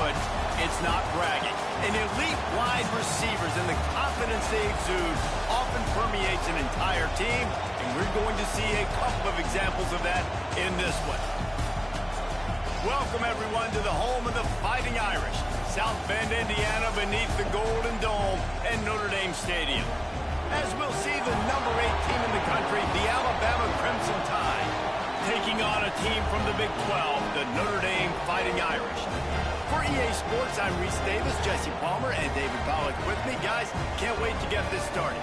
good, it's not bragging. And elite wide receivers and the confidence they exude often permeates an entire team, and we're going to see a couple of examples of that in this one. Welcome, everyone, to the home of the Fighting Irish, South Bend, Indiana, beneath the Golden Dome and Notre Dame Stadium. As we'll see the number 8 team in the country, the Alabama Crimson Tide, taking on a team from the Big 12, the Notre Dame Fighting Irish. For EA Sports, I'm Reese Davis, Jesse Palmer, and David Pollack with me. Guys, can't wait to get this started.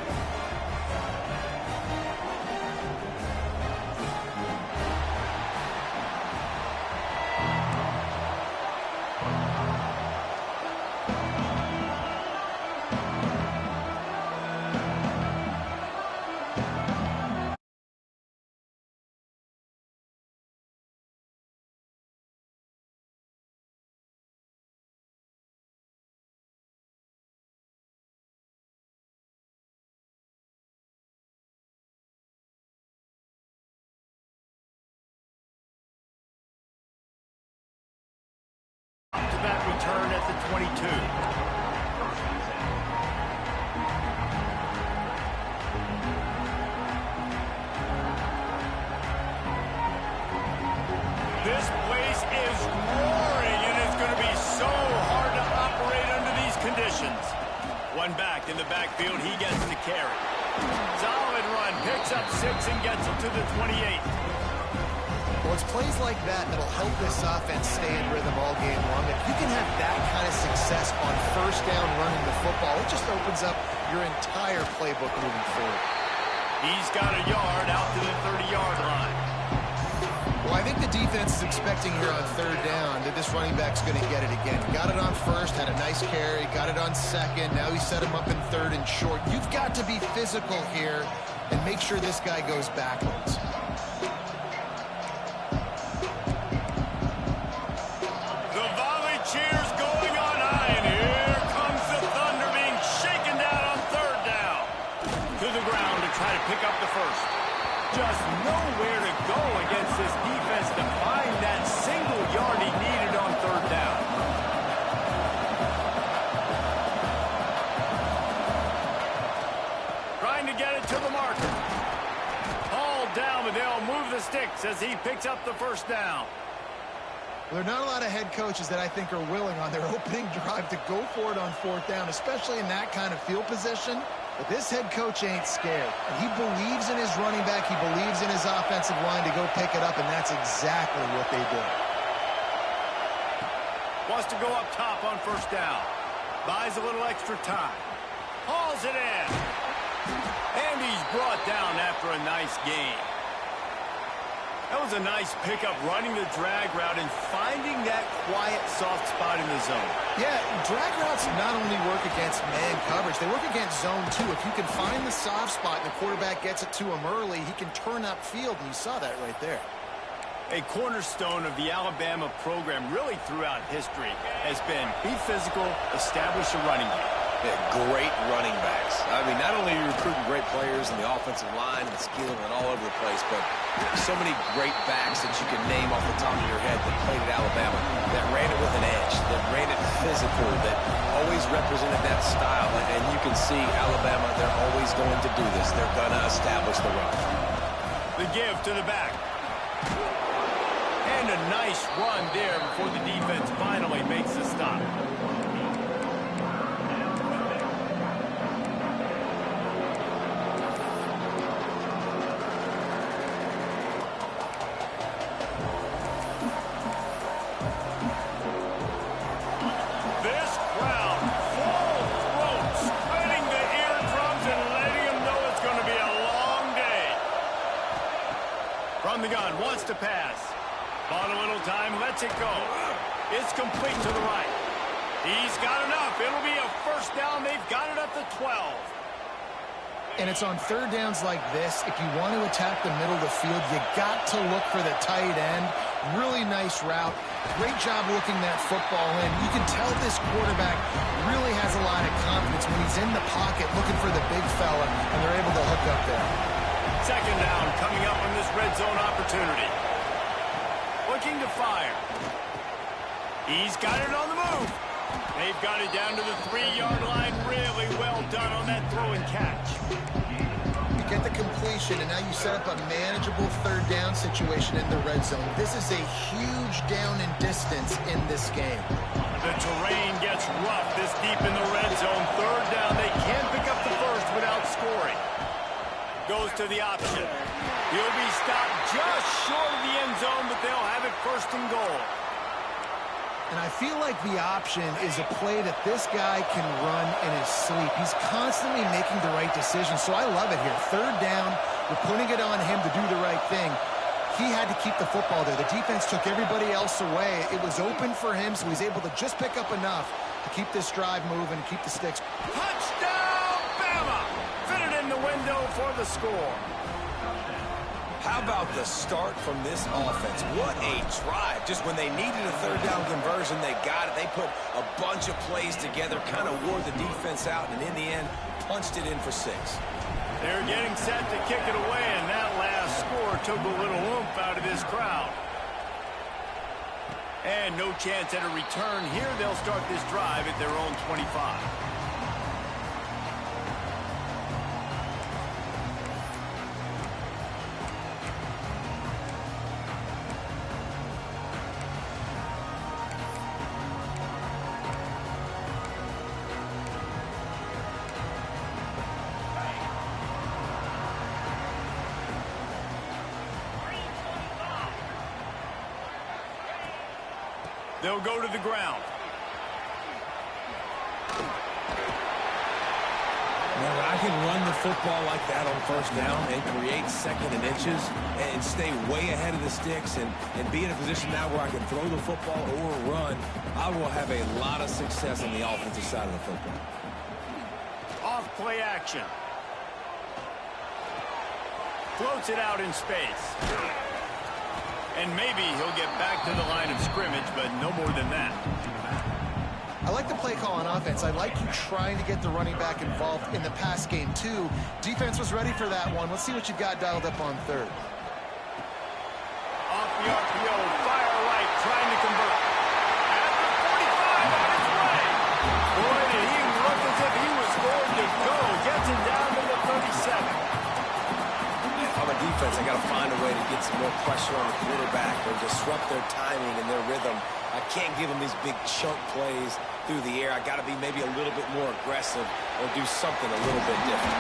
That return at the 22. This place is roaring, and it's going to be so hard to operate under these conditions. One back in the backfield, he gets the carry. Solid run, picks up 6 and gets it to the 28. Well, it's plays like that that'll help this offense stay in rhythm all game long. If you can have that kind of success on first down running the football, it just opens up your entire playbook moving forward. He's got a yard out to the 30-yard line. Well, I think the defense is expecting here on third down that this running back's going to get it again. Got it on first, had a nice carry, got it on second. Now he set him up in third and short. You've got to be physical here and make sure this guy goes backwards. Pick up the first. Just nowhere to go against this defense to find that single yard he needed on third down. Trying to get it to the marker. All down, but they'll move the sticks as he picks up the first down. Well, there are not a lot of head coaches that I think are willing on their opening drive to go for it on fourth down, especially in that kind of field position. But this head coach ain't scared. He believes in his running back. He believes in his offensive line to go pick it up, and that's exactly what they did. Wants to go up top on first down. Buys a little extra time. Hauls it in. And he's brought down after a nice gain. That was a nice pickup, running the drag route and finding that quiet, soft spot in the zone. Yeah, drag routes not only work against man coverage, they work against zone too. If you can find the soft spot and the quarterback gets it to him early, he can turn upfield, and you saw that right there. A cornerstone of the Alabama program really throughout history has been be physical, establish a running game. Yeah, great running backs. I mean, not only are you recruiting great players in the offensive line and skill and all over the place, but so many great backs that you can name off the top of your head that played at Alabama, that ran it with an edge, that ran it physical, that always represented that style. And you can see Alabama, they're always going to do this. They're going to establish the run. The give to the back. And a nice run there before the defense finally makes the stop. From the gun, wants to pass. Bought a little time, lets it go. It's complete to the right. He's got enough. It'll be a first down. They've got it at the 12. And it's on third downs like this. If you want to attack the middle of the field, you got to look for the tight end. Really nice route. Great job looking that football in. You can tell this quarterback really has a lot of confidence when he's in the pocket looking for the big fella, and they're able to hook up there. Second down coming up on this red zone opportunity. Looking to fire. He's got it on the move. They've got it down to the 3-yard line. Really well done on that throw and catch. You get the completion, and now you set up a manageable third down situation in the red zone. This is a huge down in distance in this game. The terrain gets rough this deep in the red zone. Third down, they can't pick up the first without scoring. Goes to the option. He'll be stopped just short of the end zone, but they'll have it first and goal. And I feel like the option is a play that this guy can run in his sleep. He's constantly making the right decision, so I love it here. Third down, we're putting it on him to do the right thing. He had to keep the football there. The defense took everybody else away. It was open for him, so he's able to just pick up enough to keep this drive moving and keep the sticks. Touchdown, Bama! Fit it in the window for the score. How about the start from this offense? What a drive. Just when they needed a third down conversion, they got it. They put a bunch of plays together, kind of wore the defense out, and in the end, punched it in for 6. They're getting set to kick it away, and that last score took a little oomph out of this crowd. And no chance at a return here. They'll start this drive at their own 25. They'll go to the ground. Now, when I can run the football like that on first down and create second and inches and stay way ahead of the sticks and be in a position now where I can throw the football or run, I will have a lot of success on the offensive side of the football. Off play action. Floats it out in space. And maybe he'll get back to the line of scrimmage, but no more than that. I like the play call on offense. I like you trying to get the running back involved in the pass game, too. Defense was ready for that one. Let's see what you got dialed up on third. Off the RPO, fire right, trying to convert. At the 45, on his way. Boy, did he look as if he was going to go. Gets it down to the 37. On the defense, I got to find a way to get some more pressure on the quarterback or disrupt their timing and their rhythm. I can't give them these big chunk plays through the air. I got to be maybe a little bit more aggressive or do something a little bit different.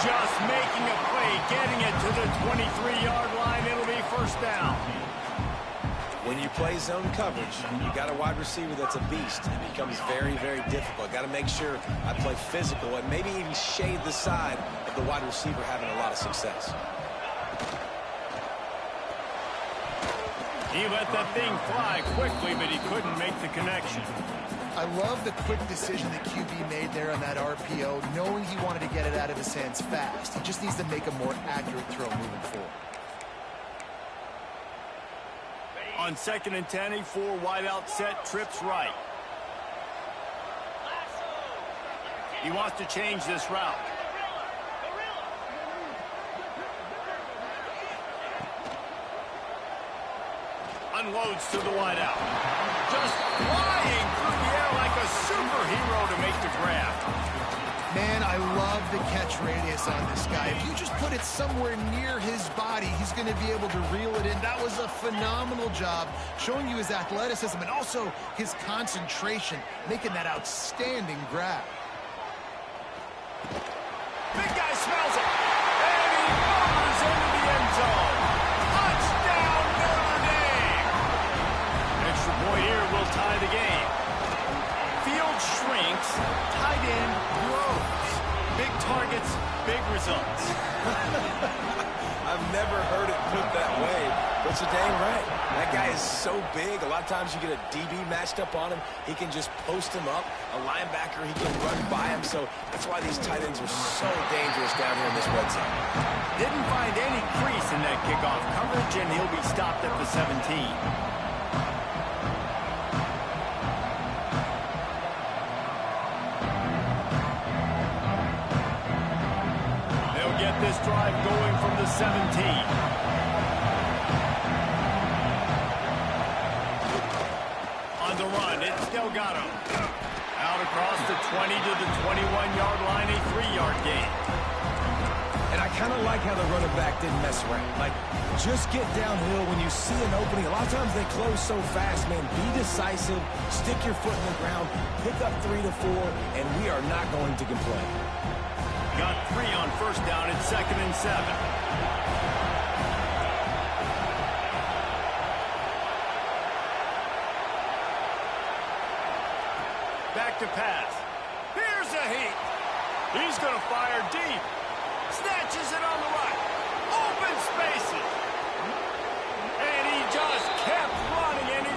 Just making a play, getting it to the 23-yard line. It'll be first down. When you play zone coverage, you got a wide receiver that's a beast. It becomes very, very difficult. Got to make sure I play physical and maybe even shade the side of the wide receiver having a lot of success. He let that thing fly quickly, but he couldn't make the connection. I love the quick decision that QB made there on that RPO, knowing he wanted to get it out of his hands fast. He just needs to make a more accurate throw moving forward. On 2nd and 10, a 4 wide out set, trips right. He wants to change this route. Unloads to the wide out. Just flying through the air like a superhero to make the grab. Man, I love the catch radius on this guy. If you just put it somewhere near his body, he's going to be able to reel it in. That was a phenomenal job, showing you his athleticism and also his concentration, making that outstanding grab. Big guy smells it. And he goes into the end zone. Touchdown, Notre Dame. Extra point here will tie the game. Field shrinks, tight end grows. Big targets, big results. I've never heard it put that way, but you're dang right. That guy is so big. A lot of times you get a DB matched up on him. He can just post him up. A linebacker, he can run by him. So that's why these tight ends are so dangerous down here in this red zone. Didn't find any crease in that kickoff coverage, and he'll be stopped at the 17. Get this drive going from the 17. On the Delgado. Out across the 20 to the 21-yard line, a 3-yard gain. And I kind of like how the running back didn't mess around. Like, just get downhill when you see an opening. A lot of times they close so fast, man. Be decisive, stick your foot in the ground, pick up 3 to 4, and we are not going to complain. Got 3 on first down at 2nd and 7. Back to pass. Here's a heat. He's going to fire deep. Snatches it on the right. Open spaces. And he just kept running, and he...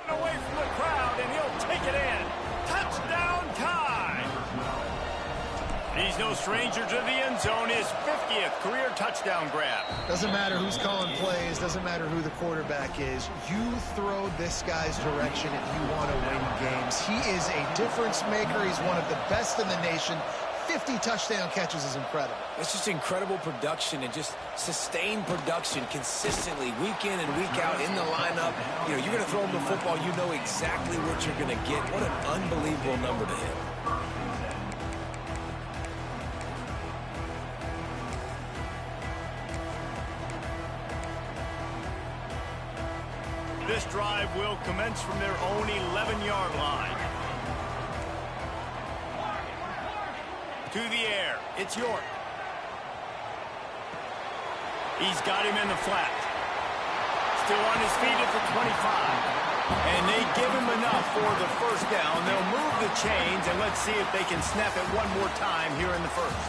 away from the crowd, and he'll take it in. Touchdown time! He's no stranger to the end zone. His 50th career touchdown grab. Doesn't matter who's calling plays, doesn't matter who the quarterback is. You throw this guy's direction if you want to win games. He is a difference maker. He's one of the best in the nation. 50 touchdown catches is incredible. It's just incredible production and just sustained production consistently week in and week out in the lineup. You know, you're going to throw him the football, you know exactly what you're going to get. What an unbelievable number to hit. This drive will commence from their own 11-yard line. To the air, it's York. He's got him in the flat. Still on his feet at the 25. And they give him enough for the first down. They'll move the chains, and let's see if they can snap it one more time here in the first.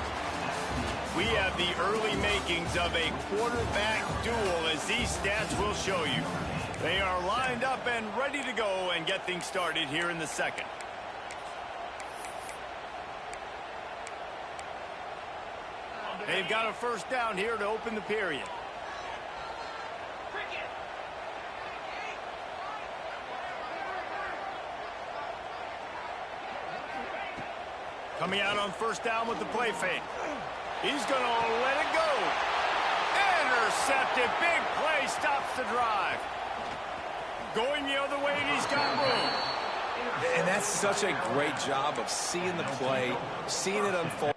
We have the early makings of a quarterback duel, as these stats will show you. They are lined up and ready to go and get things started here in the second. They've got a first down here to open the period. Coming out on first down with the play fake. He's going to let it go. Intercepted. Big play stops the drive. Going the other way, and he's got room. And that's such a great job of seeing the play, seeing it unfold.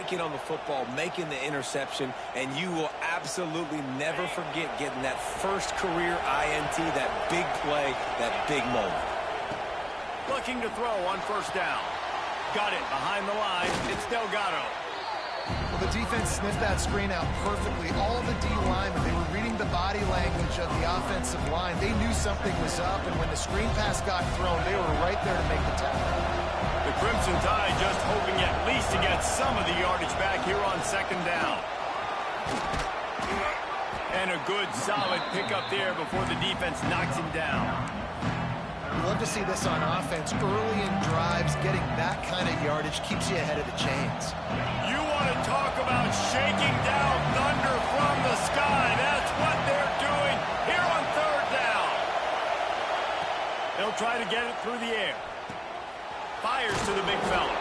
On the football, making the interception, and you will absolutely never forget getting that first career INT, that big play, that big moment. Looking to throw on first down. Got it behind the line. It's Delgado. Well, the defense sniffed that screen out perfectly. All of the D linemen, they were reading the body language of the offensive line. They knew something was up, and when the screen pass got thrown, they were right there to make the tackle. The Crimson Tide just hoping at least to get some of the yardage back here on second down. And a good, solid pickup there before the defense knocks him down. We love to see this on offense. Early in drives, getting that kind of yardage keeps you ahead of the chains. You want to talk about shaking down thunder from the sky. That's what they're doing here on third down. They'll try to get it through the air. Fires to the big fella.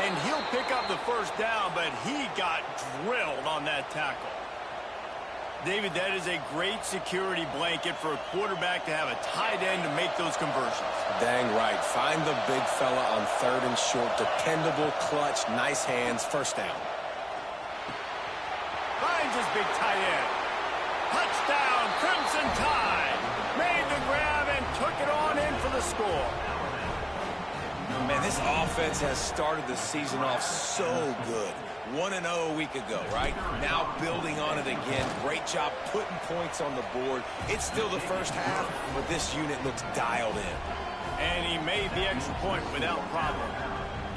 And he'll pick up the first down, but he got drilled on that tackle. David, that is a great security blanket for a quarterback to have a tight end to make those conversions. Dang right. Find the big fella on third and short. Dependable, clutch, nice hands. First down. Finds his big tight end. Touchdown, Crimson Tide. Made the grab and took it on in for the score. Man, this offense has started the season off so good. 1-0 a week ago, right? Now building on it again. Great job putting points on the board. It's still the first half, but this unit looks dialed in. And he made the extra point without problem.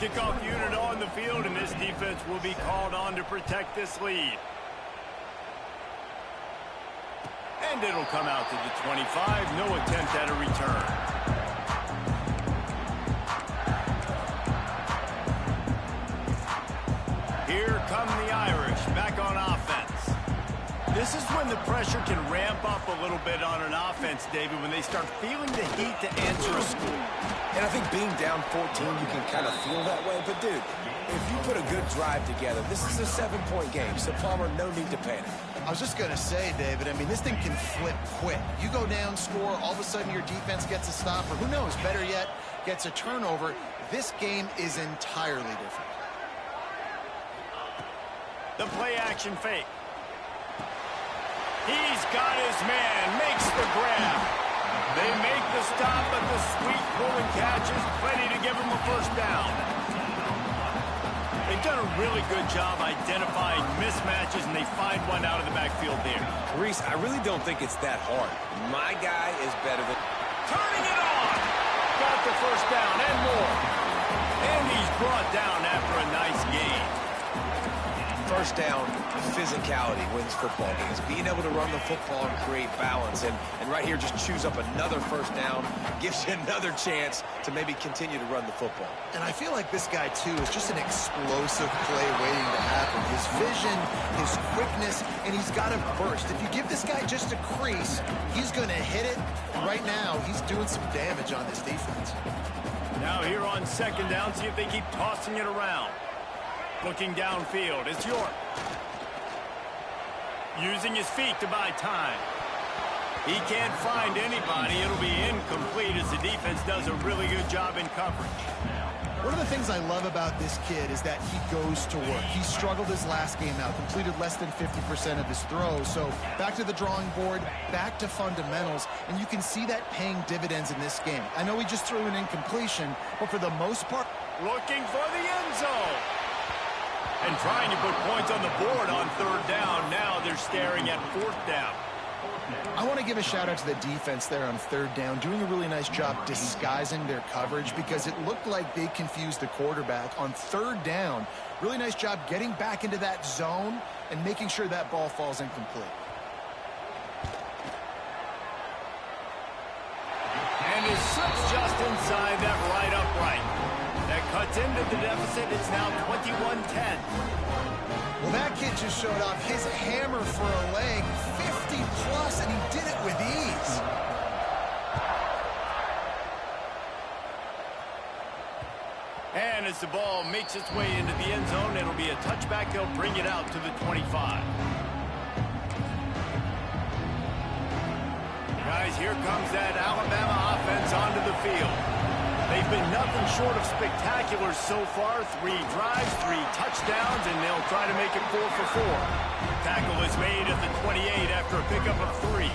Kickoff unit on the field, and this defense will be called on to protect this lead. And it'll come out to the 25. No attempt at a return. Here come the Irish back on offense. This is when the pressure can ramp up a little bit on an offense, David, when they start feeling the heat to answer a score. And I think being down 14, you can kind of feel that way. But, dude, if you put a good drive together, this is a 7-point game. So, Palmer, no need to panic. I was just going to say, David, I mean, this thing can flip quick. You go down, score, all of a sudden your defense gets a stop, or who knows, better yet, gets a turnover. This game is entirely different. The play-action fake. He's got his man, makes the grab. They make the stop, but the sweet pulling catch is plenty to give him a first down. They've done a really good job identifying mismatches, and they find one out of the backfield there. Reese, I really don't think it's that hard. My guy is better than... Turning it on! Got the first down and more. And he's brought down after a nice gain. First down, physicality wins football games. Being able to run the football and create balance. And right here, just choose up another first down. Gives you another chance to maybe continue to run the football. And I feel like this guy, too, is just an explosive play waiting to happen. His vision, his quickness, and he's got a burst. If you give this guy just a crease, he's going to hit it. And right now, he's doing some damage on this defense. Now here on second down, see if they keep tossing it around. Looking downfield, it's York. Using his feet to buy time. He can't find anybody. It'll be incomplete as the defense does a really good job in coverage. One of the things I love about this kid is that he goes to work. He struggled his last game out, completed less than 50% of his throws. So back to the drawing board, back to fundamentals, and you can see that paying dividends in this game. I know he just threw an incompletion, but for the most part... Looking for the end zone. And trying to put points on the board on third down. Now they're staring at fourth down. I want to give a shout-out to the defense there on third down, doing a really nice job disguising their coverage because it looked like they confused the quarterback on third down. Really nice job getting back into that zone and making sure that ball falls incomplete. And it slips just inside that right upright. That cuts into the deficit. It's now 21-10. Well, that kid just showed off his hammer for a leg, 50-plus, and he did it with ease. And as the ball makes its way into the end zone, it'll be a touchback. They'll bring it out to the 25. Guys, here comes that Alabama offense onto the field. They've been nothing short of spectacular so far. 3 drives, 3 touchdowns, and they'll try to make it 4 for 4. Tackle is made at the 28 after a pickup of 3.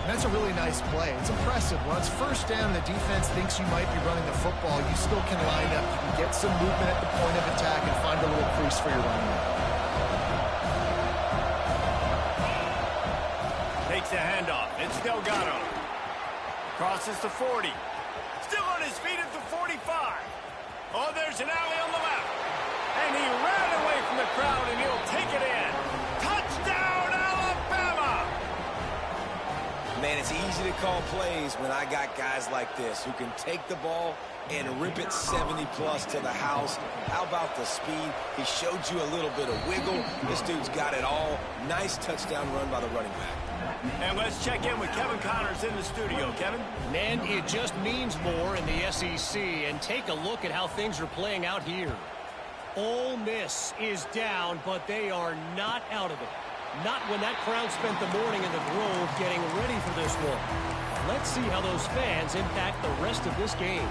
That's a really nice play. It's impressive. When it's first down, the defense thinks you might be running the football. You still can line up. You can get some movement at the point of attack and find a little crease for your running back. Takes the handoff. It's Delgado. Crosses the 40. Still on his feet at the 45. Oh, there's an alley on the left. And he ran away from the crowd, and he'll take it in. Touchdown, Alabama! Man, it's easy to call plays when I got guys like this who can take the ball and rip it 70-plus to the house. How about the speed? He showed you a little bit of wiggle. This dude's got it all. Nice touchdown run by the running back. And let's check in with Kevin Connors in the studio. Kevin? Man, it just means more in the SEC, and take a look at how things are playing out here. Ole Miss is down, but they are not out of it. Not when that crowd spent the morning in the Grove getting ready for this one. Let's see how those fans impact the rest of this game.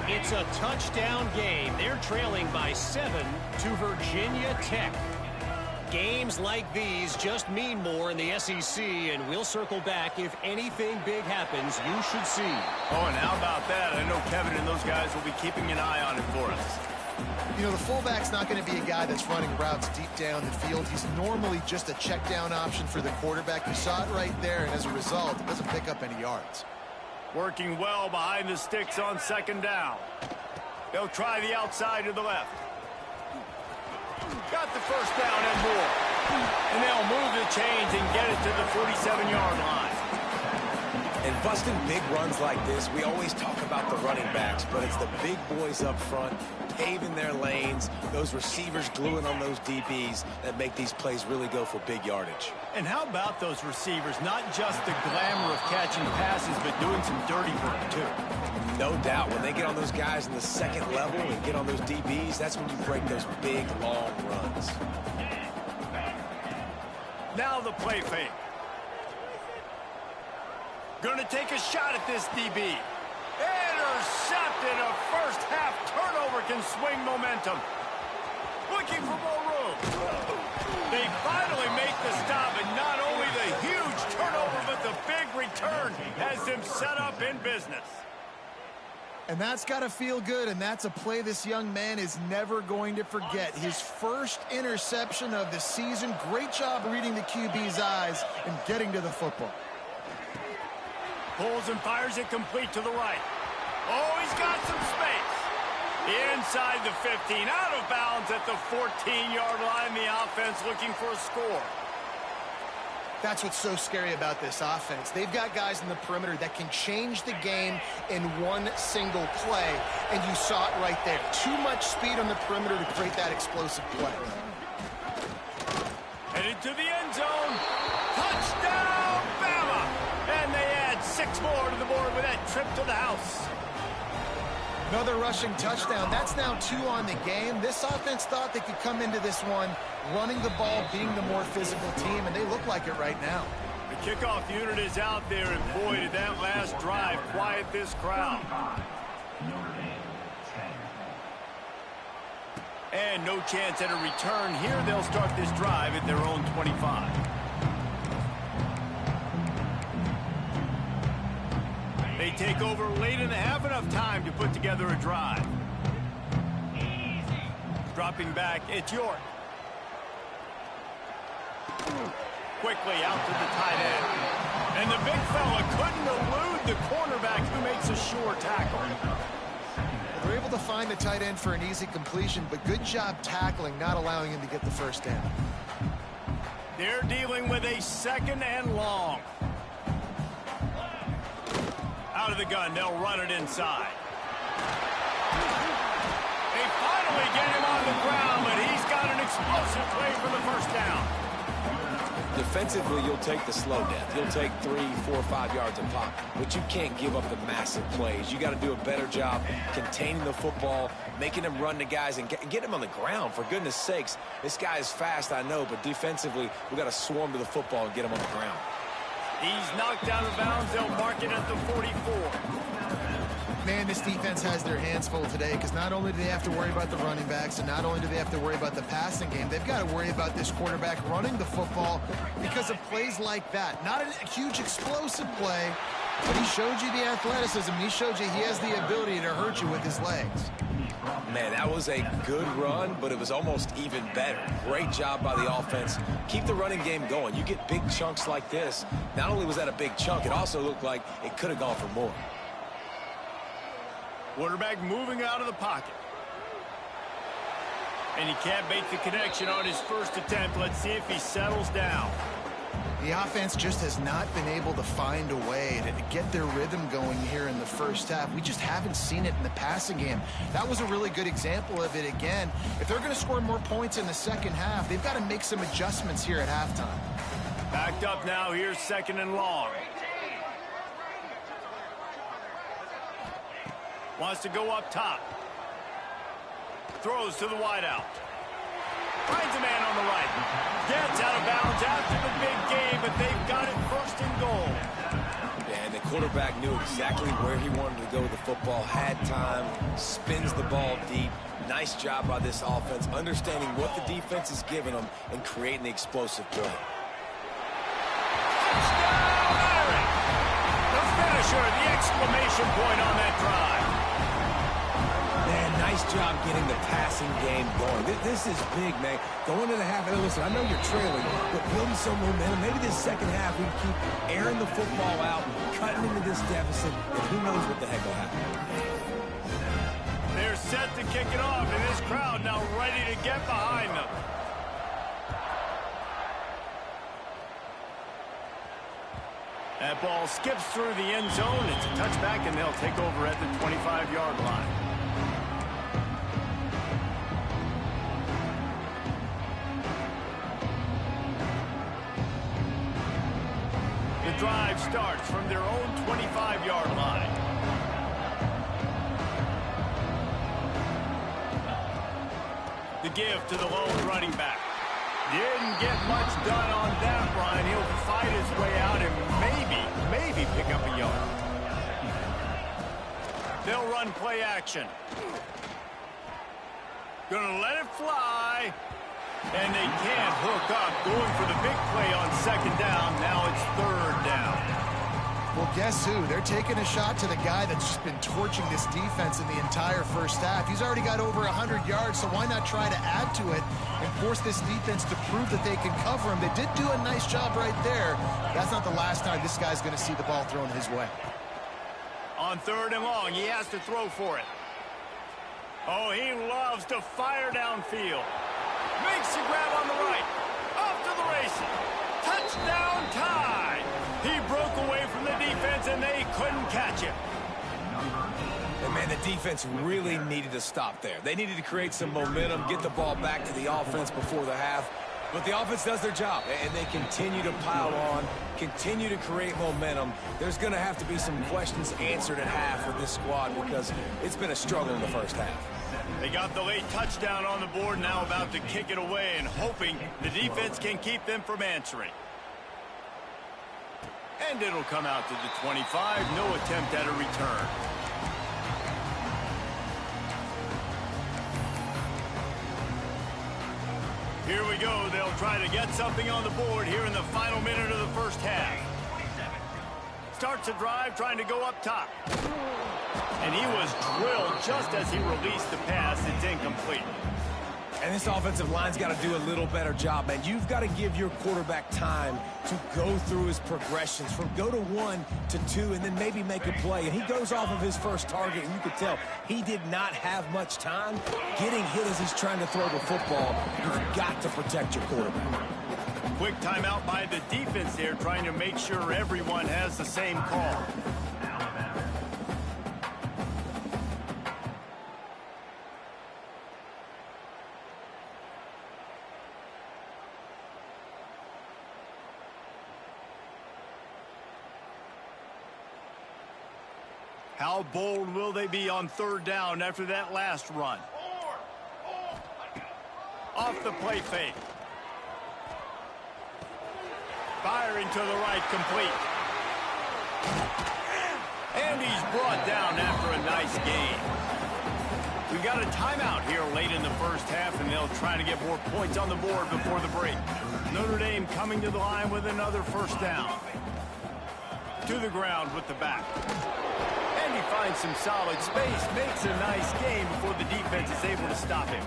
It's a touchdown game. They're trailing by 7 to Virginia Tech. Games like these just mean more in the SEC, and we'll circle back. If anything big happens, you should see. Oh, and how about that? I know Kevin and those guys will be keeping an eye on it for us. You know, the fullback's not going to be a guy that's running routes deep down the field. He's normally just a check down option for the quarterback. You saw it right there, and as a result, it doesn't pick up any yards. Working well behind the sticks on second down. They'll try the outside to the left. Got the first down and more. And they'll move the chains and get it to the 47-yard line. And busting big runs like this, we always talk about the running backs, but it's the big boys up front, paving their lanes, those receivers gluing on those DBs that make these plays really go for big yardage. And how about those receivers? Not just the glamour of catching passes, but doing some dirty work, too. No doubt. When they get on those guys in the second level and get on those DBs, that's when you break those big, long runs. Now the play fake. Going to take a shot at this DB. Intercepted. A first-half turnover can swing momentum. Looking for more room. They finally make the stop, and not only the huge turnover, but the big return has them set up in business. And that's got to feel good, and that's a play this young man is never going to forget. His first interception of the season. Great job reading the QB's eyes and getting to the football. Pulls and fires it complete to the right. Oh, he's got some space. Inside the 15, out of bounds at the 14-yard line. The offense looking for a score. That's what's so scary about this offense. They've got guys in the perimeter that can change the game in one single play, and you saw it right there. Too much speed on the perimeter to create that explosive play. Headed to the end zone. Touchdown, Bama! And they add 6 more to the board with that trip to the house. Another rushing touchdown. That's now 2 on the game. This offense thought they could come into this one running the ball, being the more physical team, and they look like it right now. The kickoff unit is out there, and boy, did that last drive quiet this crowd. And no chance at a return here. They'll start this drive at their own 25. They take over late in the half, enough time to put together a drive. Dropping back, it's York. Quickly out to the tight end. And the big fella couldn't elude the cornerback who makes a sure tackle. They're able to find the tight end for an easy completion, but good job tackling, not allowing him to get the first down. They're dealing with a second and long. Out of the gun, they'll run it inside. They finally get him on the ground, but he's got an explosive play for the first down. Defensively, you'll take the slow death. You'll take 3, 4, 5 yards a pop, but you can't give up the massive plays. You got to do a better job containing the football, making them run to guys, and get him on the ground. For goodness sakes, this guy is fast, I know, but defensively, we got to swarm to the football and get him on the ground. He's knocked out of bounds. They'll mark it at the 44. Man, this defense has their hands full today because not only do they have to worry about the running backs and not only do they have to worry about the passing game, they've got to worry about this quarterback running the football because of plays like that. Not a huge explosive play, but he showed you the athleticism. He showed you he has the ability to hurt you with his legs. Man, that was a good run, but it was almost even better. Great job by the offense. Keep the running game going. You get big chunks like this. Not only was that a big chunk, it also looked like it could have gone for more. Quarterback moving out of the pocket. And he can't make the connection on his first attempt. Let's see if he settles down. The offense just has not been able to find a way to get their rhythm going here in the first half. We just haven't seen it in the passing game. That was a really good example of it again. If they're going to score more points in the second half, they've got to make some adjustments here at halftime. Backed up now. Here's second and long. Wants to go up top. Throws to the wideout. Finds a man on the right. Gets out of bounds after the big game, but they've got it first and goal. And the quarterback knew exactly where he wanted to go with the football, had time, spins the ball deep. Nice job by this offense, understanding what the defense is giving them and creating the explosive play. The finisher, the exclamation point on that drive. Man, nice job getting the passing game going. This is big, man. Going to the half, and listen, I know you're trailing, but building some momentum. Maybe this second half we can keep airing the football out, cutting into this deficit, and who knows what the heck will happen. They're set to kick it off, and this crowd now ready to get behind them. That ball skips through the end zone. It's a touchback, and they'll take over at the 25-yard line. The drive starts from their own 25-yard line. The give to the lone running back. Didn't get much done on that run. He'll fight his way out and maybe pick up a yard. They'll run play action. Gonna let it fly. And they can't hook up. Going for the big play on second down. Now it's third down. Well, guess who? They're taking a shot to the guy that's just been torching this defense in the entire first half. He's already got over 100 yards, so why not try to add to it and force this defense to prove that they can cover him? They did do a nice job right there. That's not the last time this guy's going to see the ball thrown his way. On third and long, he has to throw for it. Oh, he loves to fire downfield. Makes the grab on the right. Off to the races. Touchdown tie. He broke away from the defense, and they couldn't catch him. And, man, the defense really needed to stop there. They needed to create some momentum, get the ball back to the offense before the half. But the offense does their job, and they continue to pile on, continue to create momentum. There's going to have to be some questions answered at half with this squad because it's been a struggle in the first half. They got the late touchdown on the board, now about to kick it away and hoping the defense can keep them from answering. And it'll come out to the 25. No attempt at a return. Here we go. They'll try to get something on the board here in the final minute of the first half. Starts a drive trying to go up top. And he was drilled just as he released the pass. It's incomplete. And this offensive line's got to do a little better job, man. You've got to give your quarterback time to go through his progressions from go to 1 to 2 and then maybe make a play. And he goes off of his first target, and you could tell he did not have much time getting hit as he's trying to throw the football. You've got to protect your quarterback. Quick timeout by the defense there, trying to make sure everyone has the same call. How bold will they be on third down after that last run? Off the play fake. Firing to the right, complete. And he's brought down after a nice gain. We've got a timeout here late in the first half, and they'll try to get more points on the board before the break. Notre Dame coming to the line with another first down. To the ground with the back. And he finds some solid space, makes a nice gain before the defense is able to stop him.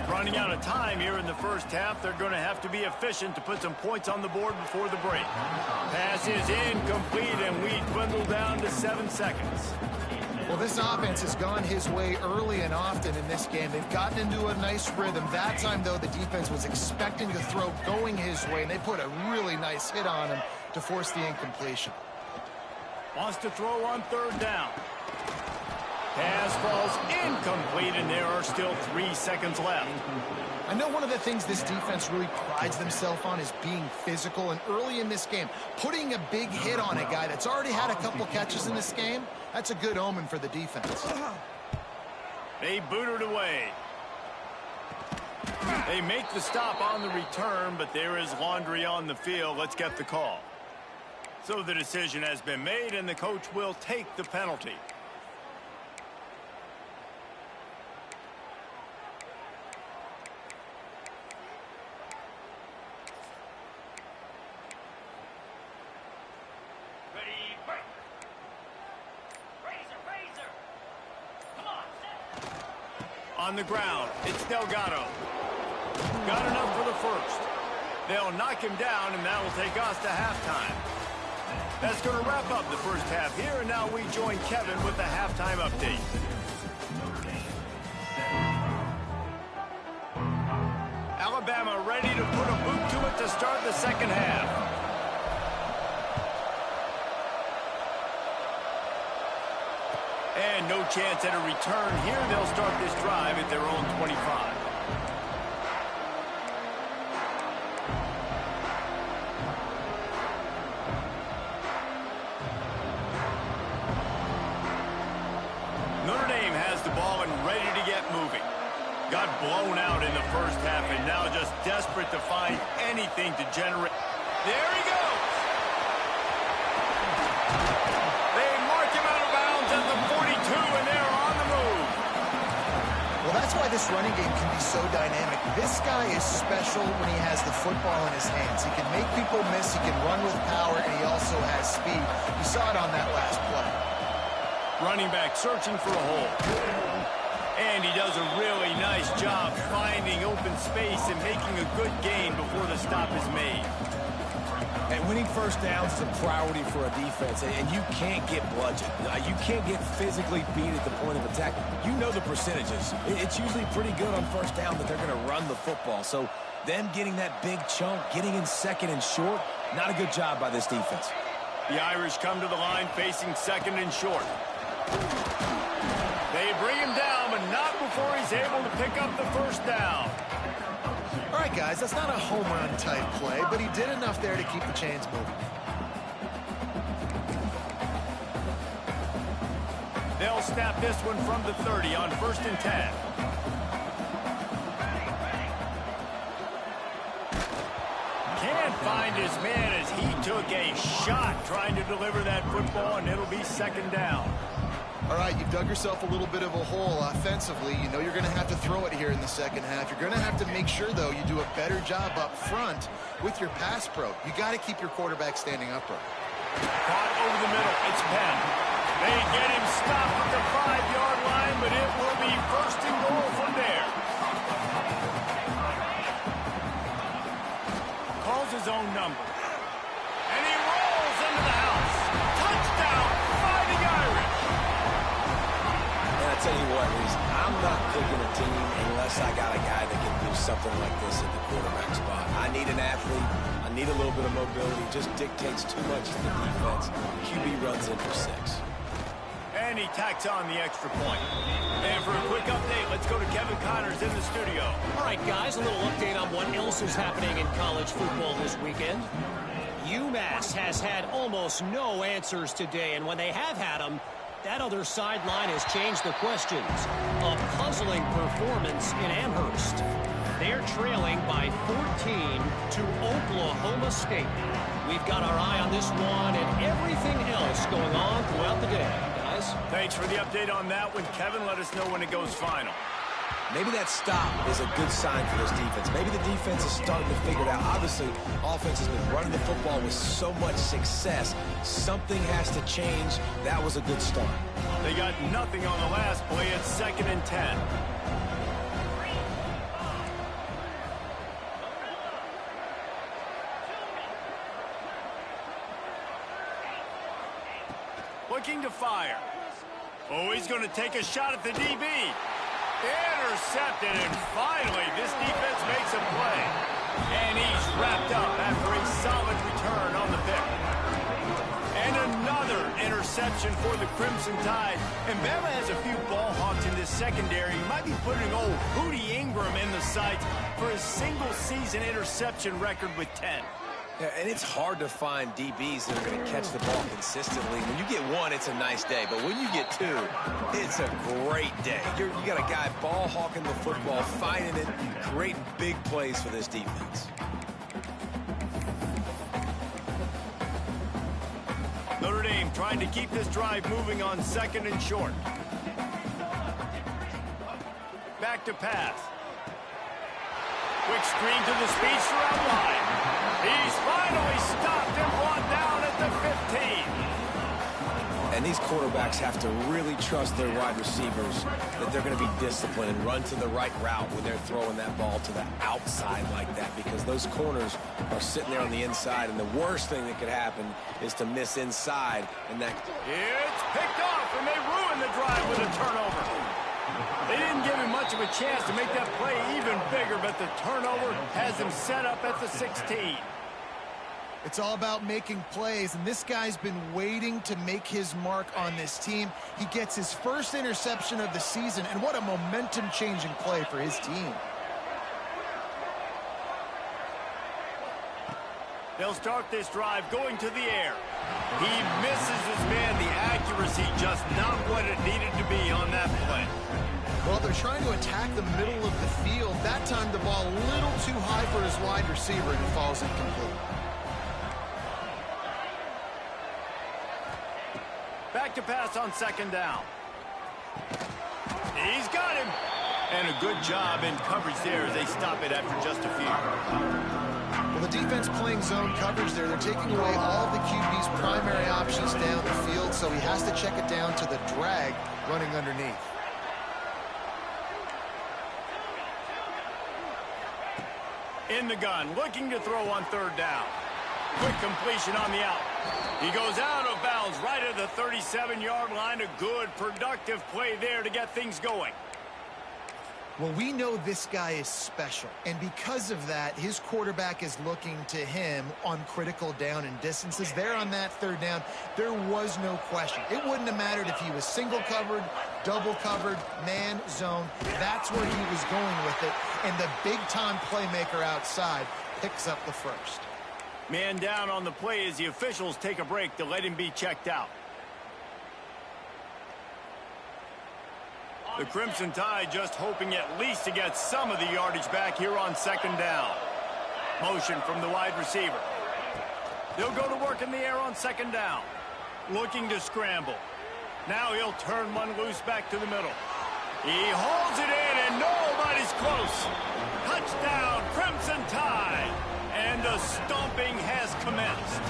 Running out of time here in the first half, they're going to have to be efficient to put some points on the board before the break. Pass is incomplete, and we dwindle down to 7 seconds. Well, this offense has gone his way early and often in this game. They've gotten into a nice rhythm. That time, though, the defense was expecting the throw going his way, and they put a really nice hit on him to force the incompletion. Wants to throw on third down. Pass falls incomplete, and there are still 3 seconds left. I know one of the things this defense really prides themselves on is being physical, and early in this game, putting a big hit on a guy that's already had a couple catches in this game, that's a good omen for the defense. They boot it away. They make the stop on the return, but there is laundry on the field. Let's get the call. So the decision has been made, and the coach will take the penalty. On the ground, it's Delgado. Got enough for the first. They'll knock him down, and that will take us to halftime. That's going to wrap up the first half here, and now we join Kevin with the halftime update. Alabama ready to put a boot to it to start the second half. And no chance at a return here. They'll start this drive at their own 25. Notre Dame has the ball and ready to get moving. Got blown out in the first half and now just desperate to find anything to generate. There he goes. They mark him out of bounds at the 42, and they're on the move. Well, that's why this running game can be so dynamic. This guy is special when he has the football in his hands. He can make people miss, he can run with power, and he also has speed. You saw it on that last play. Running back searching for a hole. And he does a really nice job finding open space and making a good gain before the stop is made. And winning first downs is a priority for a defense, and you can't get bludgeoned. You can't get physically beat at the point of attack. You know the percentages. It's usually pretty good on first down that they're going to run the football. So them getting that big chunk, getting in second and short, not a good job by this defense. The Irish come to the line facing second and short. They bring him down, but not before he's able to pick up the first down. All right, guys, that's not a home run type play, but he did enough there to keep the chains moving. They'll snap this one from the 30 on 1st and 10. Can't find his man as he took a shot trying to deliver that football, and it'll be second down. All right, you've dug yourself a little bit of a hole offensively. You know you're going to have to throw it here in the second half. You're going to have to make sure, though, you do a better job up front with your pass pro. You got to keep your quarterback standing upright. Caught over the middle. It's Penn. They get him stopped at the 5-yard line, but it will be 1st and goal from there. Calls his own number. And he rolls into the house. Touchdown, Fighting Irish. And I tell you what, Reese, I'm not picking a team unless I got a guy that can do something like this at the quarterback spot. I need an athlete. I need a little bit of mobility. It just dictates too much to the defense. QB runs in for 6. And he tacks on the extra point. And for a quick update, let's go to Kevin Connors in the studio. All right, guys, a little update on what else is happening in college football this weekend. UMass has had almost no answers today, and when they have had them, that other sideline has changed the questions. A puzzling performance in Amherst. They're trailing by 14 to Oklahoma State. We've got our eye on this one and everything else going on throughout the day, guys. Thanks for the update on that one, Kevin. Let us know when it goes final. Maybe that stop is a good sign for this defense. Maybe the defense is starting to figure it out. Obviously, offense has been running the football with so much success. Something has to change. That was a good start. They got nothing on the last play. It's 2nd and 10. Looking to fire. Oh, he's going to take a shot at the DB. Intercepted, and finally, this defense makes a play. And he's wrapped up after a solid return on the pick. And another interception for the Crimson Tide. And Bama has a few ball hawks in this secondary. He might be putting old Hootie Ingram in the sights for his single-season interception record with 10. Yeah, and it's hard to find DBs that are going to catch the ball consistently. When you get one, it's a nice day. But when you get two, it's a great day. You got a guy ball hawking the football, finding it, creating big plays for this defense. Notre Dame trying to keep this drive moving on 2nd and short. Back to pass. Quick screen to the speedster out wide. He's finally stopped and brought down at the 15. And these quarterbacks have to really trust their wide receivers that they're going to be disciplined and run to the right route when they're throwing that ball to the outside like that, because those corners are sitting there on the inside, and the worst thing that could happen is to miss inside. And that it's picked off, and they ruin the drive with a turnover. They didn't give him much of a chance to make that play even bigger, but the turnover has him set up at the 16. It's all about making plays, and this guy's been waiting to make his mark on this team. He gets his first interception of the season, and what a momentum-changing play for his team. They'll start this drive going to the air. He misses his man. The accuracy just not what it needed to be on that play. Well, they're trying to attack the middle of the field. That time the ball a little too high for his wide receiver, and it falls incomplete. Back to pass on 2nd down. He's got him. And a good job in coverage there as they stop it after just a few. Well, the defense playing zone coverage there. They're taking away all of the QB's primary options down the field, so he has to check it down to the drag running underneath. In the gun, looking to throw on 3rd down. Quick completion on the out. He goes out of bounds right at the 37-yard line. A good, productive play there to get things going. Well, we know this guy is special, and because of that, his quarterback is looking to him on critical down and distances. There on that 3rd down, there was no question. It wouldn't have mattered if he was single covered, double covered, man, zone. That's where he was going with it, and the big-time playmaker outside picks up the first. Man down on the play as the officials take a break to let him be checked out. The Crimson Tide just hoping at least to get some of the yardage back here on 2nd down. Motion from the wide receiver. They'll go to work in the air on 2nd down. Looking to scramble. Now he'll turn one loose back to the middle. He holds it in and nobody's close. Touchdown, Crimson Tide. And the stomping has commenced.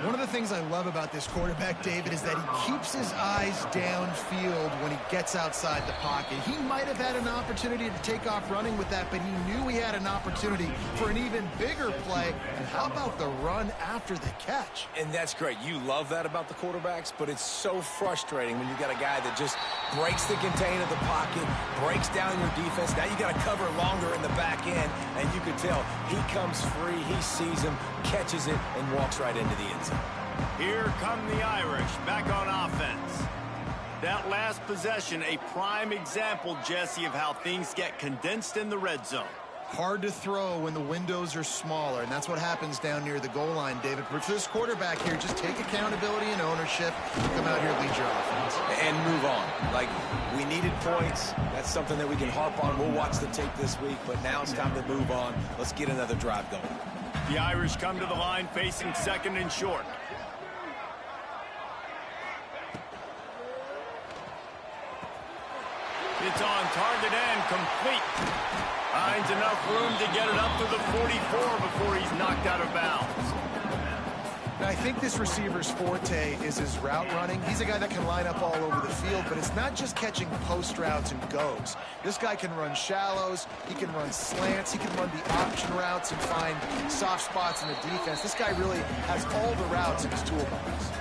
One of the things I love about this quarterback, David, is that he keeps his eyes downfield when he gets outside the pocket. He might have had an opportunity to take off running with that, but he knew he had an opportunity for an even bigger play. And how about the run after the catch? And that's great. You love that about the quarterbacks, but it's so frustrating when you got a guy that just breaks the contain of the pocket, breaks down your defense. Now you got to cover longer in the back end, and you can tell he comes free, he sees him, catches it, and walks right into the end zone. Here come the Irish back on offense. That last possession, a prime example, Jesse, of how things get condensed in the red zone. Hard to throw when the windows are smaller, and that's what happens down near the goal line, David. But for this quarterback here, just take accountability and ownership, come out here and lead your offense. And move on. Like, we needed points. That's something that we can harp on. We'll watch the tape this week, but now it's time to move on. Let's get another drive going. The Irish come to the line facing 2nd and short. It's on target and complete. Finds enough room to get it up to the 44 before he's knocked out of bounds. Now, I think this receiver's forte is his route running. He's a guy that can line up all over the field, but it's not just catching post routes and goes. This guy can run shallows, he can run slants, he can run the option routes and find soft spots in the defense. This guy really has all the routes in his toolbox.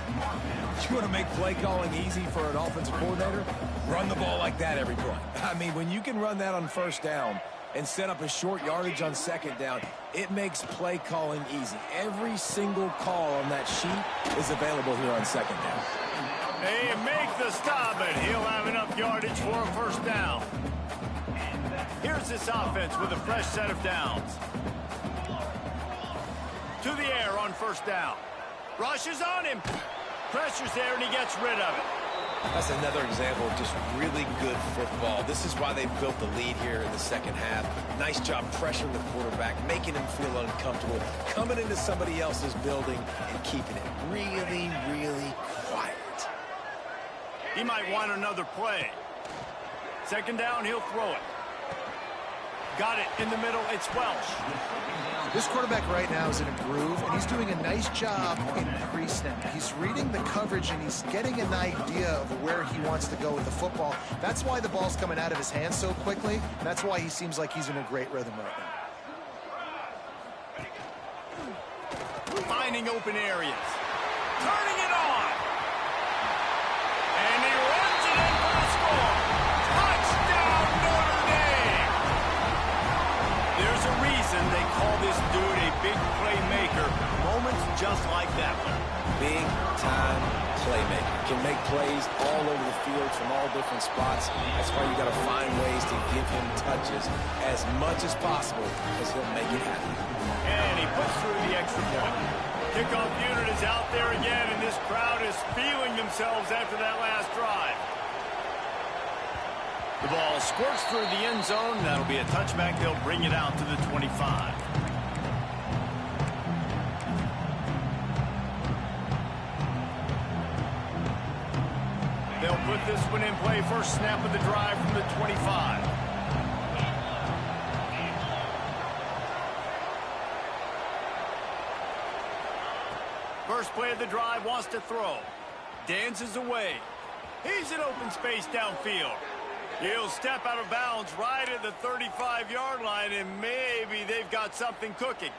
You want to make play calling easy for an offensive coordinator? Run the ball like that every play. I mean, when you can run that on 1st down and set up a short yardage on 2nd down, it makes play calling easy. Every single call on that sheet is available here on 2nd down. They make the stop, and he'll have enough yardage for a 1st down. Here's this offense with a fresh set of downs. To the air on 1st down. Rushes on him. Pressure's there, and he gets rid of it. That's another example of just really good football. This is why they built the lead here in the second half. Nice job pressuring the quarterback, making him feel uncomfortable, coming into somebody else's building and keeping it really, really quiet. He might want another play. Second down, he'll throw it. Got it in the middle. It's Welsh. This quarterback right now is in a groove, and he's doing a nice job in pre-snap. He's reading the coverage, and he's getting an idea of where he wants to go with the football. That's why the ball's coming out of his hands so quickly, and that's why he seems like he's in a great rhythm right now. Finding open areas. Turning it on. And he runs it in for the score. Touchdown, Notre Dame. There's a reason they call this dude a big playmaker. Moments just like that one. Big-time playmaker. Can make plays all over the field from all different spots. That's why you got to find ways to give him touches as much as possible because he'll make it happen. And he puts through the extra point. Kickoff unit is out there again, and this crowd is feeling themselves after that last drive. The ball squirts through the end zone. That'll be a touchback. They'll bring it out to the 25. They'll put this one in play. First snap of the drive from the 25. First play of the drive, wants to throw. Dances away. He's in open space downfield. He'll step out of bounds right at the 35-yard line, and maybe they've got something cooking.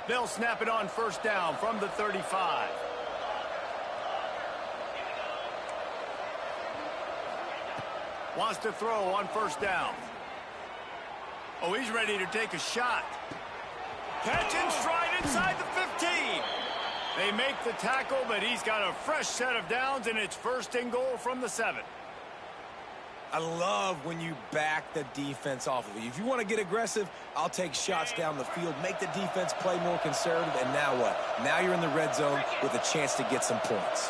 They'll snap it on first down from the 35. Wants to throw on first down. Oh, he's ready to take a shot. Catch in stride inside the 15. They make the tackle, but he's got a fresh set of downs, and it's first and goal from the 7. I love when you back the defense off of you. If you want to get aggressive, I'll take shots down the field, make the defense play more conservative, and now what? Now you're in the red zone with a chance to get some points.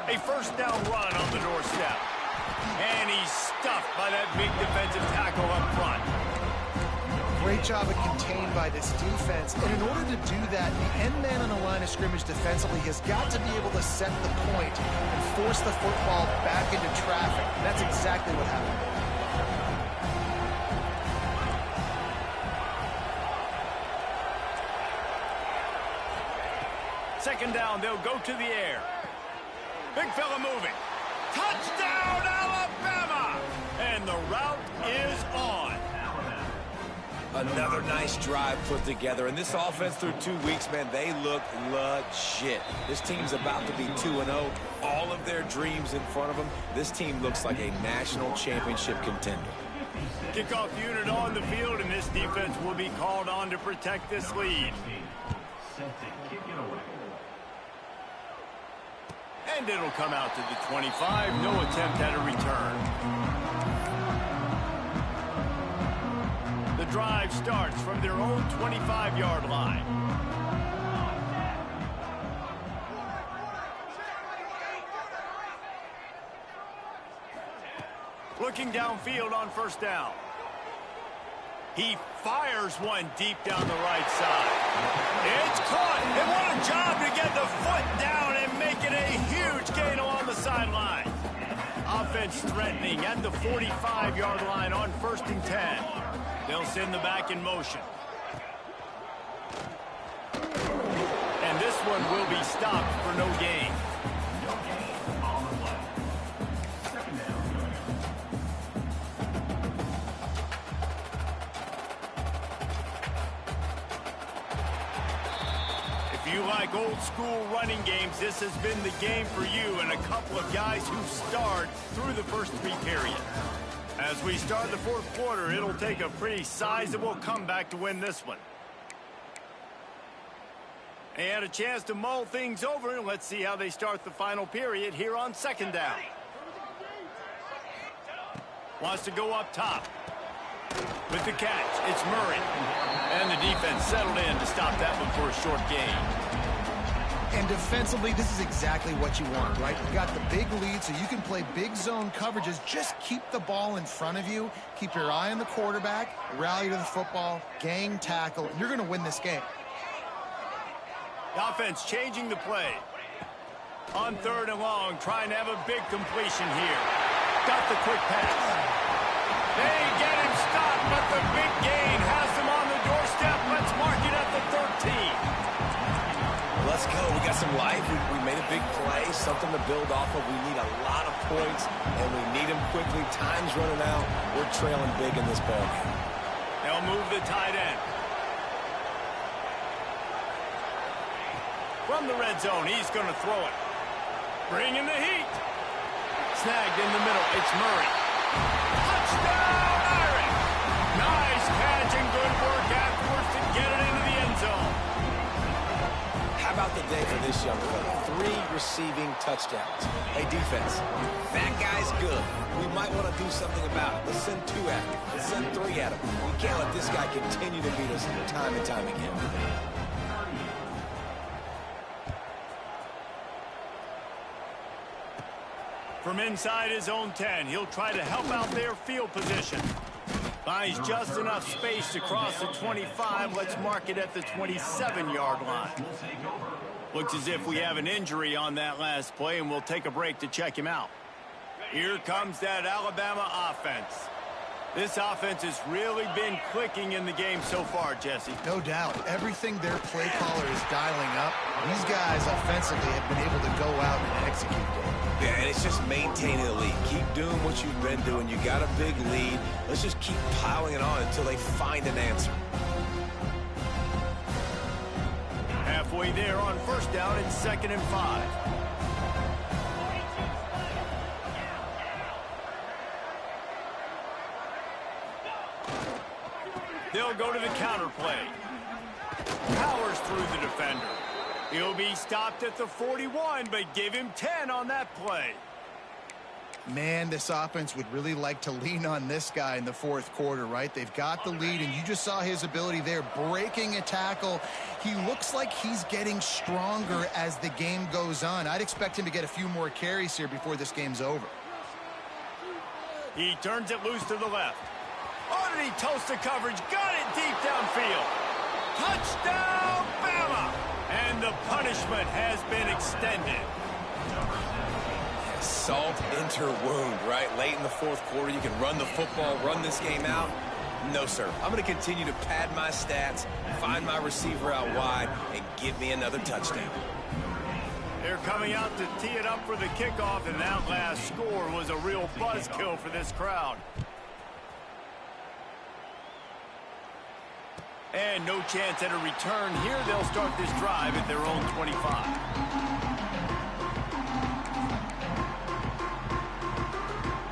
A first down run on the doorstep. And he's stuffed by that big defensive tackle up front. Great job of contained by this defense. And in order to do that, the end man on the line of scrimmage defensively has got to be able to set the point and force the football back into traffic. And that's exactly what happened. Second down, they'll go to the air. Big fella moving. Touchdown, Alabama! And the route is on. Another nice drive put together. And this offense through 2 weeks, man, they look legit. This team's about to be 2-0. All of their dreams in front of them. This team looks like a national championship contender. Kickoff unit on the field, and this defense will be called on to protect this lead. And it'll come out to the 25. No attempt at a return. The drive starts from their own 25-yard line. Looking downfield on first down. He fires one deep down the right side. It's caught, and what a job to get the foot down and make it a huge gain along the sideline. Offense threatening at the 45-yard line on 1st and 10. They'll send the back in motion. And this one will be stopped for no gain. If you like old school running games, this has been the game for you and a couple of guys who starred through the first 3 periods. As we start the 4th quarter, it'll take a pretty sizable comeback to win this one. They had a chance to mull things over, and let's see how they start the final period here on 2nd down. Wants to go up top. With the catch, it's Murray. And the defense settled in to stop that one for a short gain. And defensively, this is exactly what you want, right? You've got the big lead, so you can play big zone coverages. Just keep the ball in front of you. Keep your eye on the quarterback, rally to the football, gang tackle, and you're going to win this game. The offense changing the play. On 3rd and long, trying to have a big completion here. Got the quick pass. They get him stopped, but the big gain has them on the doorstep. Let's mark it at the 13. Let's go. We got some life. We made a big play, something to build off of. We need a lot of points, and we need them quickly. Time's running out. We're trailing big in this ballgame. They'll move the tight end. From the red zone, he's going to throw it. Bring in the heat. Snagged in the middle. It's Murray. Touchdown, Irish! Nice catch and good work afterwards to get it into the end zone. How about the day for this young fella? 3 receiving touchdowns. Hey, defense, that guy's good. We might want to do something about it. Let's send 2 at him. Let's send 3 at him. We can't let this guy continue to beat us time and time again. From inside his own 10, he'll try to help out their field position. Finds just enough space to cross the 25. Let's mark it at the 27-yard line. Looks as if we have an injury on that last play, and we'll take a break to check him out. Here comes that Alabama offense. This offense has really been clicking in the game so far, Jesse. No doubt. Everything their play caller is dialing up, these guys offensively have been able to go out and execute. Yeah, and it's just maintaining the lead. Keep doing what you've been doing. You got a big lead. Let's just keep piling it on until they find an answer. Halfway there on 1st down and 2nd and 5. They'll go to the counter play. Powers through the defender. He'll be stopped at the 41, but give him 10 on that play. Man, this offense would really like to lean on this guy in the 4th quarter, right? They've got the lead, and you just saw his ability there, breaking a tackle. He looks like he's getting stronger as the game goes on. I'd expect him to get a few more carries here before this game's over. He turns it loose to the left. Oh, did he toast the coverage? Got it deep downfield. Touchdown, Bama! And the punishment has been extended. Salt into wound, right? Late in the 4th quarter, you can run the football, run this game out. No, sir. I'm going to continue to pad my stats, find my receiver out wide, and give me another touchdown. They're coming out to tee it up for the kickoff, and that last score was a real buzzkill for this crowd. And no chance at a return here. They'll start this drive at their own 25.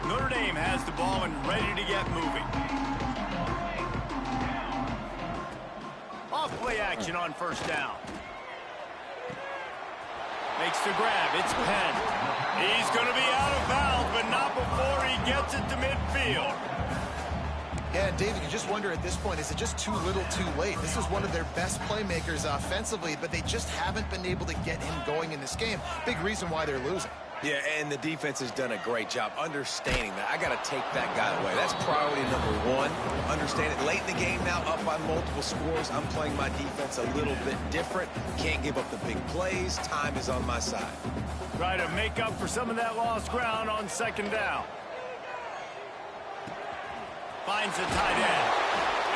Notre Dame has the ball and ready to get moving. Off play action on 1st down. Makes the grab. It's Penn. He's going to be out of bounds, but not before he gets it to midfield. Yeah, David, you just wonder at this point, is it just too little too late? This is one of their best playmakers offensively, but they just haven't been able to get him going in this game. Big reason why they're losing. Yeah, and the defense has done a great job understanding that. I got to take that guy away. That's priority number 1. Understand it. Late in the game now, up by multiple scores. I'm playing my defense a little bit different. Can't give up the big plays. Time is on my side. Try to make up for some of that lost ground on 2nd down. Finds the tight end.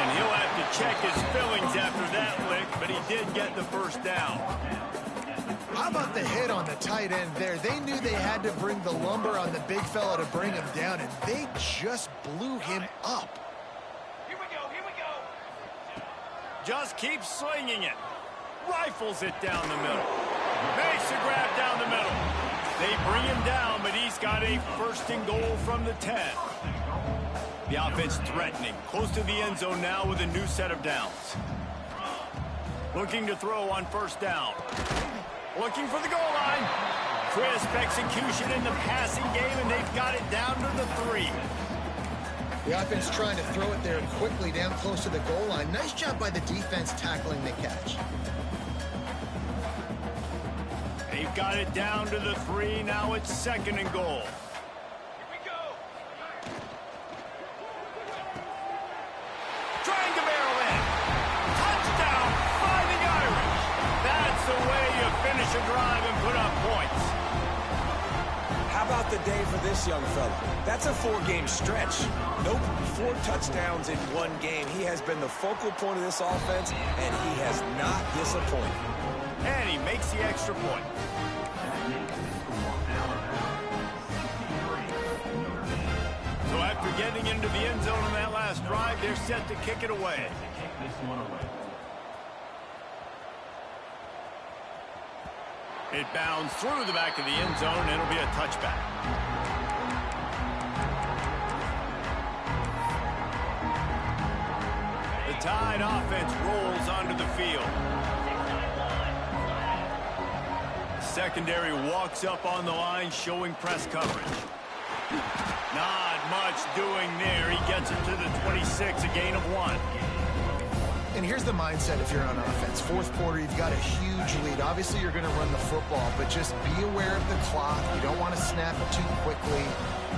And he'll have to check his fillings after that lick, but he did get the 1st down. How about the hit on the tight end there? They knew they had to bring the lumber on the big fella to bring him down, and they just blew him up. Here we go. Just keeps slinging it. Rifles it down the middle. Makes the grab down the middle. They bring him down, but he's got a 1st and goal from the 10. The offense threatening. Close to the end zone now with a new set of downs. Looking to throw on 1st down. Looking for the goal line. Crisp execution in the passing game, and they've got it down to the 3. The offense trying to throw it there quickly down close to the goal line. Nice job by the defense tackling the catch. They've got it down to the 3. Now it's 2nd and goal. Here we go. Trying to barrel in. Touchdown, Fighting Irish. That's the way you finish a drive and put up points. How about the day for this young fella? That's a 4-game stretch. Nope, 4 touchdowns in 1 game. He has been the focal point of this offense, and he has not disappointed. And he makes the extra point. So after getting into the end zone on that last drive, they're set to kick it away. It bounds through the back of the end zone, and it'll be a touchback. The Tide offense rolls onto the field. Secondary walks up on the line, showing press coverage. Not much doing there. He gets it to the 26, a gain of 1. And here's the mindset if you're on offense. 4th quarter, you've got a huge lead. Obviously, you're going to run the football, but just be aware of the clock. You don't want to snap it too quickly.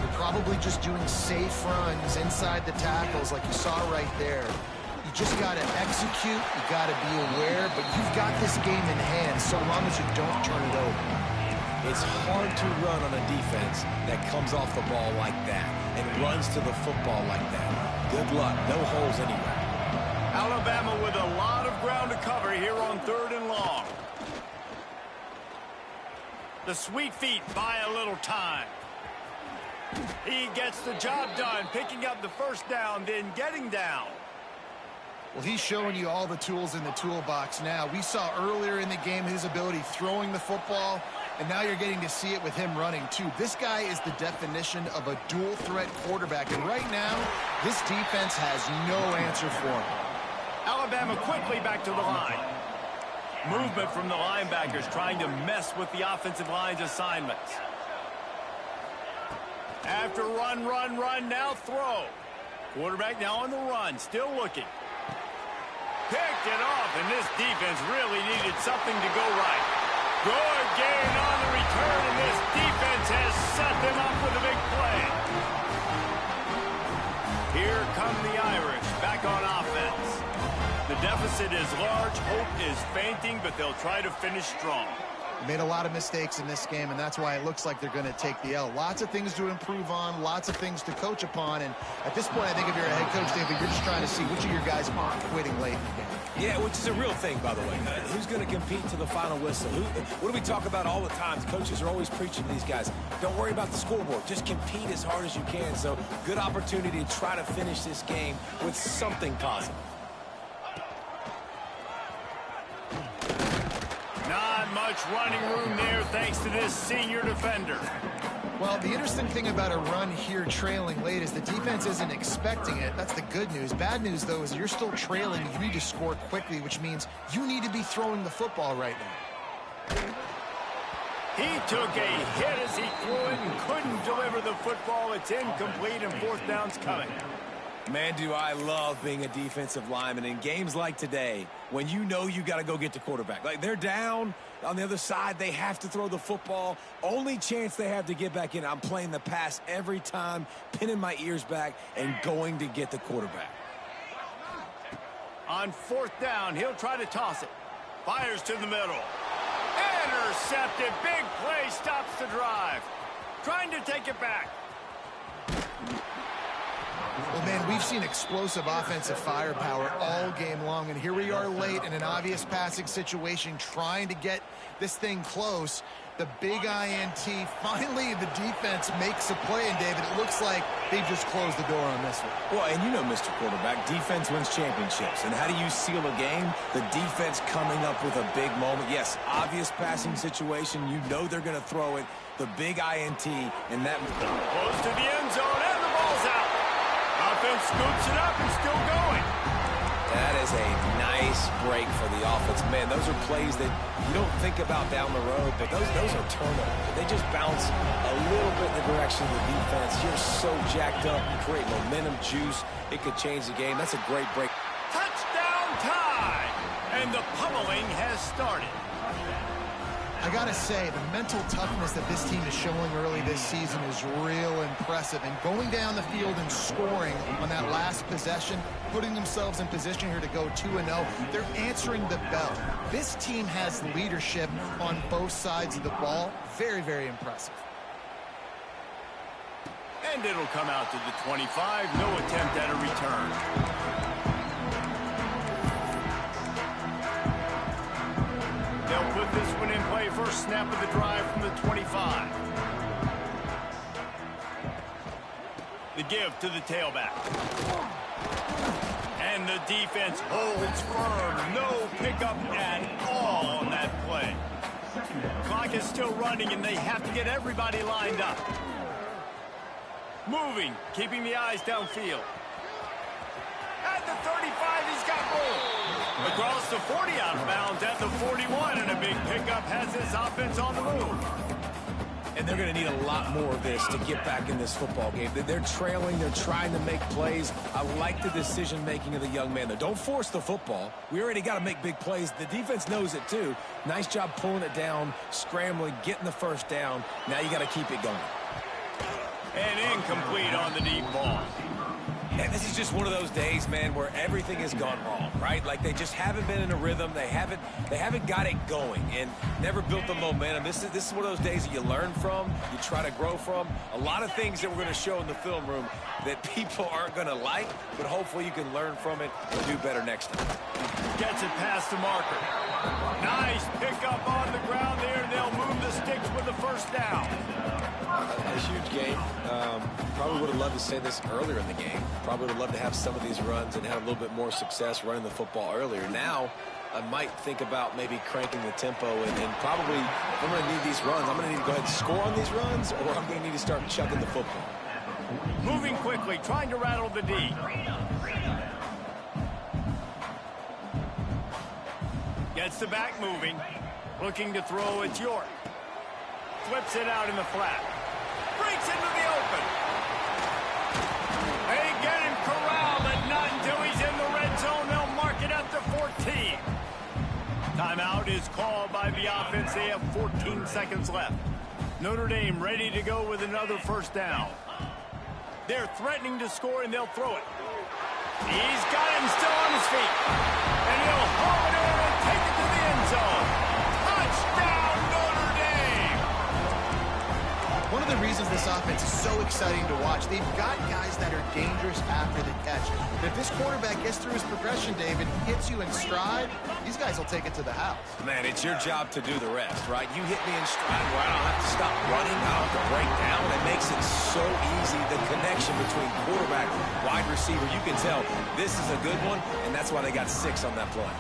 You're probably just doing safe runs inside the tackles like you saw right there. You just got to execute. You got to be aware, but you've got this game in hand so long as you don't turn it over. It's hard to run on a defense that comes off the ball like that and runs to the football like that. Good luck. No holes anywhere. Alabama with a lot of ground to cover here on 3rd and long. The Sweet Feet buy a little time. He gets the job done, picking up the first down, then getting down. Well, he's showing you all the tools in the toolbox now. We saw earlier in the game his ability throwing the football, and now you're getting to see it with him running, too. This guy is the definition of a dual-threat quarterback, and right now, this defense has no answer for him. Alabama quickly back to the line. Movement from the linebackers trying to mess with the offensive line's assignments. After run, now throw. Quarterback now on the run, still looking. Picked it off, and this defense really needed something to go right. Good gain on the return, and this defense has set them up with a big play. Here come the Irish back on offense. The deficit is large, hope is fainting, but they'll try to finish strong. Made a lot of mistakes in this game, and that's why it looks like they're going to take the L. Lots of things to improve on, lots of things to coach upon, and at this point, I think if you're a head coach, David, you're just trying to see which of your guys aren't quitting late in the game. Yeah, which is a real thing, by the way. Who's going to compete to the final whistle? What do we talk about all the time? Coaches are always preaching to these guys. Don't worry about the scoreboard. Just compete as hard as you can. So, good opportunity to try to finish this game with something positive. Not much running room there thanks to this senior defender. Well, the interesting thing about a run here trailing late is the defense isn't expecting it. That's the good news. Bad news, though, is you're still trailing. You need to score quickly, which means you need to be throwing the football right now. He took a hit as he threw it and couldn't deliver the football. It's incomplete, and 4th down's coming. Man, do I love being a defensive lineman in games like today when you know you got to go get the quarterback. Like, they're down on the other side. They have to throw the football. Only chance they have to get back in. I'm playing the pass every time, pinning my ears back, and going to get the quarterback. On 4th down, he'll try to toss it. Fires to the middle. Intercepted. Big play stops the drive. Trying to take it back. Well, man, we've seen explosive offensive firepower all game long, and here we are late in an obvious passing situation trying to get this thing close. The big INT, finally the defense makes a play, and David, it looks like they just closed the door on this one. Well, and you know, Mr. Quarterback, defense wins championships. And how do you seal a game? The defense coming up with a big moment. Yes, obvious passing situation. You know they're going to throw it. The big INT, and that close to the end zone, and the ball's out. Offense scoops it up and still going. That is a nice break for the offense. Man, those are plays that you don't think about down the road, but those are turnovers. They just bounce a little bit in the direction of the defense. You're so jacked up. You create momentum, juice. It could change the game. That's a great break. Touchdown time! And the pummeling has started. I gotta say, the mental toughness that this team is showing early this season is real impressive. And going down the field and scoring on that last possession, putting themselves in position here to go 2-0, they're answering the bell. This team has leadership on both sides of the ball. Very, very impressive. And it'll come out to the 25. No attempt at a return. They'll put this one in play. First snap of the drive from the 25. The give to the tailback. And the defense holds firm. No pickup at all on that play. Clock is still running, and they have to get everybody lined up. Moving, keeping the eyes downfield. At the 35, he's got room. Across the 40 out of bounds at the 41, and a big pickup has his offense on the move. And they're going to need a lot more of this to get back in this football game. They're trailing. They're trying to make plays. I like the decision-making of the young man, though. Don't force the football. We already got to make big plays. The defense knows it, too. Nice job pulling it down, scrambling, getting the first down. Now you got to keep it going. And incomplete on the deep ball. And this is just one of those days, man, where everything has gone wrong, right? Like they just haven't been in a rhythm. They haven't got it going and never built the momentum. This is one of those days that you learn from, you try to grow from. A lot of things that we're going to show in the film room that people aren't going to like, but hopefully you can learn from it and do better next time. Gets it past the marker. Nice pickup on the ground there. They'll move the sticks with the first down. A huge game. Probably would have loved to say this earlier in the game. Probably would have loved to have some of these runs and have a little bit more success running the football earlier. Now, I might think about maybe cranking the tempo and probably, if I'm going to need these runs, I'm going to need to go ahead and score on these runs, or I'm going to need to start chucking the football. Moving quickly, trying to rattle the D. Gets the back moving. Looking to throw, it's York. Flips it out in the flat. Breaks into the open. They get him corralled, but not until he's in the red zone. They'll mark it at the 14. Timeout is called by the offense. They have 14 seconds left. Notre Dame ready to go with another first down. They're threatening to score, and they'll throw it. He's got him still on his feet. And he'll haul it in and take it to the end zone. Touchdown, Notre Dame! One of the reasons this offense is so exciting to watch, they've got guys that are dangerous after the catch. But if this quarterback gets through his progression, David, hits you in stride, these guys will take it to the house. Man, it's your job to do the rest, right? You hit me in stride where I don't have to stop running. I don't have to break down. It makes it so easy. The connection between quarterback, wide receiver, you can tell this is a good one, and that's why they got 6 on that play.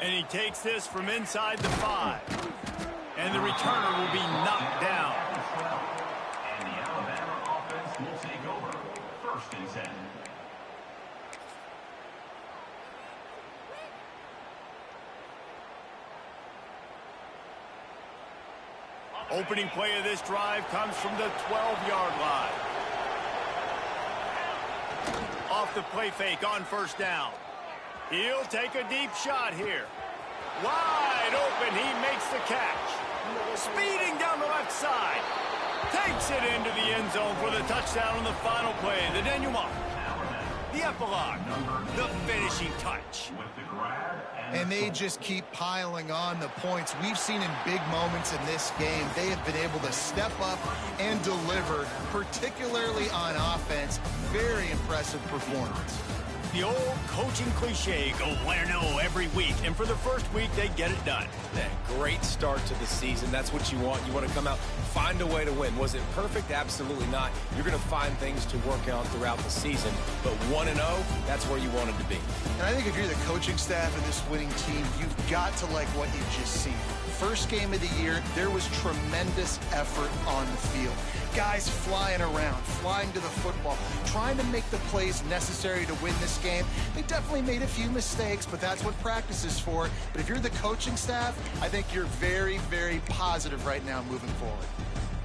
And he takes this from inside the 5. And the returner will be knocked down. And the Alabama offense will take over. 1st and 10. Opening play of this drive comes from the 12-yard line. Off the play fake on first down. He'll take a deep shot here. Wide open, he makes the catch. Speeding down the left side. Takes it into the end zone for the touchdown on the final play. The denouement. The epilogue. The finishing touch. And they just keep piling on the points. We've seen in big moments in this game, they have been able to step up and deliver, particularly on offense. Very impressive performance. The old coaching cliche, go win or no every week. And for the first week, they get it done. Yeah, great start to the season. That's what you want. You want to come out, find a way to win. Was it perfect? Absolutely not. You're going to find things to work on throughout the season. But 1-0, that's where you wanted to be. And I think if you're the coaching staff of this winning team, you've got to like what you've just seen. First game of the year, there was tremendous effort on the field. Guys flying around, flying to the football, trying to make the plays necessary to win this game. They definitely made a few mistakes, but that's what practice is for. But if you're the coaching staff, I think you're very, very positive right now moving forward.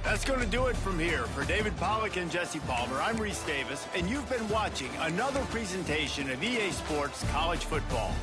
That's going to do it from here. For David Pollack and Jesse Palmer, I'm Reese Davis, and you've been watching another presentation of EA Sports College Football.